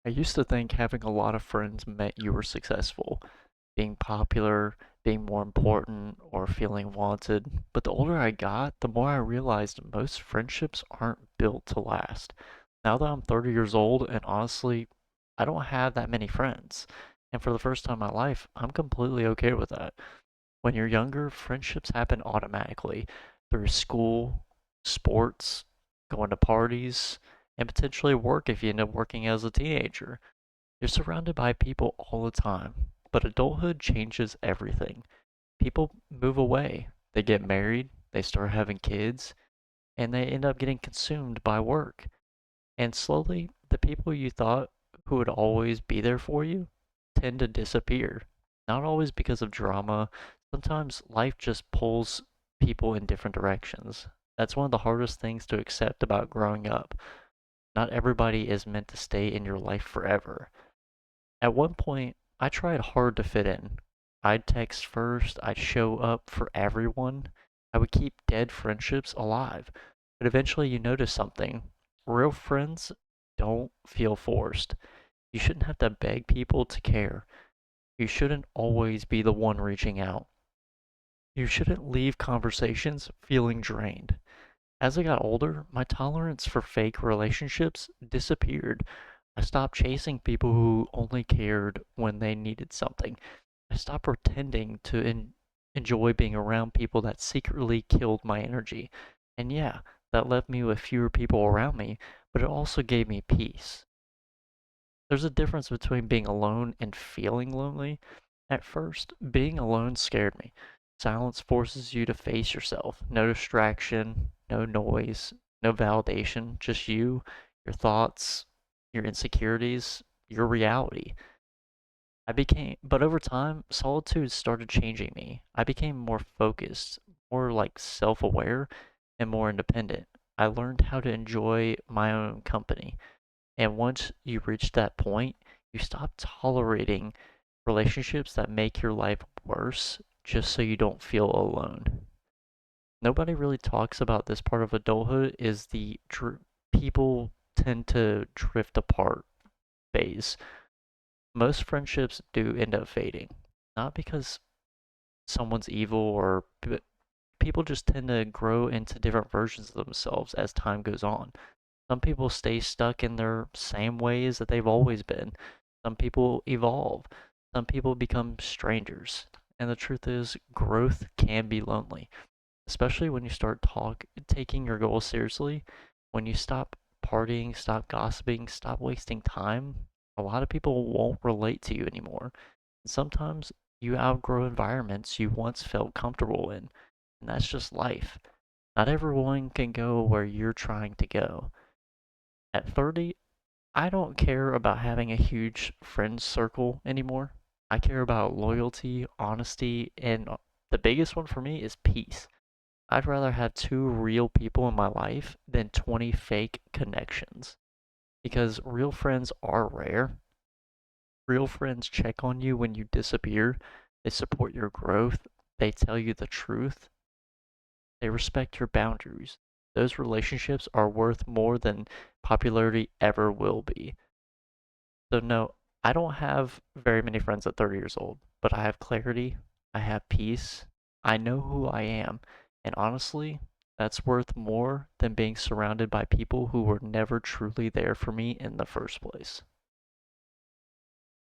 I used to think having a lot of friends meant you were successful, being popular, being more important, or feeling wanted. But the older I got, the more I realized most friendships aren't built to last. Now that I'm 30 years old, and honestly, I don't have that many friends. And for the first time in my life, I'm completely okay with that. When you're younger, friendships happen automatically through school, sports, going to parties, and potentially work if you end up working as a teenager. You're surrounded by people all the time, but adulthood changes everything. People move away, they get married, they start having kids, and they end up getting consumed by work. And slowly, the people you thought who would always be there for you tend to disappear. Not always because of drama, sometimes life just pulls people in different directions. That's one of the hardest things to accept about growing up. Not everybody is meant to stay in your life forever. At one point, I tried hard to fit in. I'd text first, I'd show up for everyone. I would keep dead friendships alive. But eventually you notice something. Real friends don't feel forced. You shouldn't have to beg people to care. You shouldn't always be the one reaching out. You shouldn't leave conversations feeling drained. As I got older, my tolerance for fake relationships disappeared. I stopped chasing people who only cared when they needed something. I stopped pretending to enjoy being around people that secretly killed my energy. And yeah, that left me with fewer people around me, but it also gave me peace. There's a difference between being alone and feeling lonely. At first, being alone scared me. Silence forces you to face yourself. No distraction, no noise, no validation, just you, your thoughts, your insecurities, your reality. But over time, solitude started changing me. I became more focused, more like self-aware, and more independent. I learned how to enjoy my own company. And once you reach that point, you stop tolerating relationships that make your life worse just so you don't feel alone. Nobody really talks about this part of adulthood is people tend to drift apart phase. Most friendships do end up fading. Not because someone's evil or people just tend to grow into different versions of themselves as time goes on. Some people stay stuck in their same ways that they've always been. Some people evolve. Some people become strangers. And the truth is, growth can be lonely, especially when you start taking your goals seriously. When you stop partying, stop gossiping, stop wasting time, a lot of people won't relate to you anymore. And sometimes you outgrow environments you once felt comfortable in, and that's just life. Not everyone can go where you're trying to go. At 30, I don't care about having a huge friend circle anymore. I care about loyalty, honesty, and the biggest one for me is peace. I'd rather have two real people in my life than 20 fake connections. Because real friends are rare. Real friends check on you when you disappear. They support your growth. They tell you the truth. They respect your boundaries. Those relationships are worth more than popularity ever will be. So no, I don't have very many friends at 30 years old, but I have clarity, I have peace, I know who I am, and honestly, that's worth more than being surrounded by people who were never truly there for me in the first place.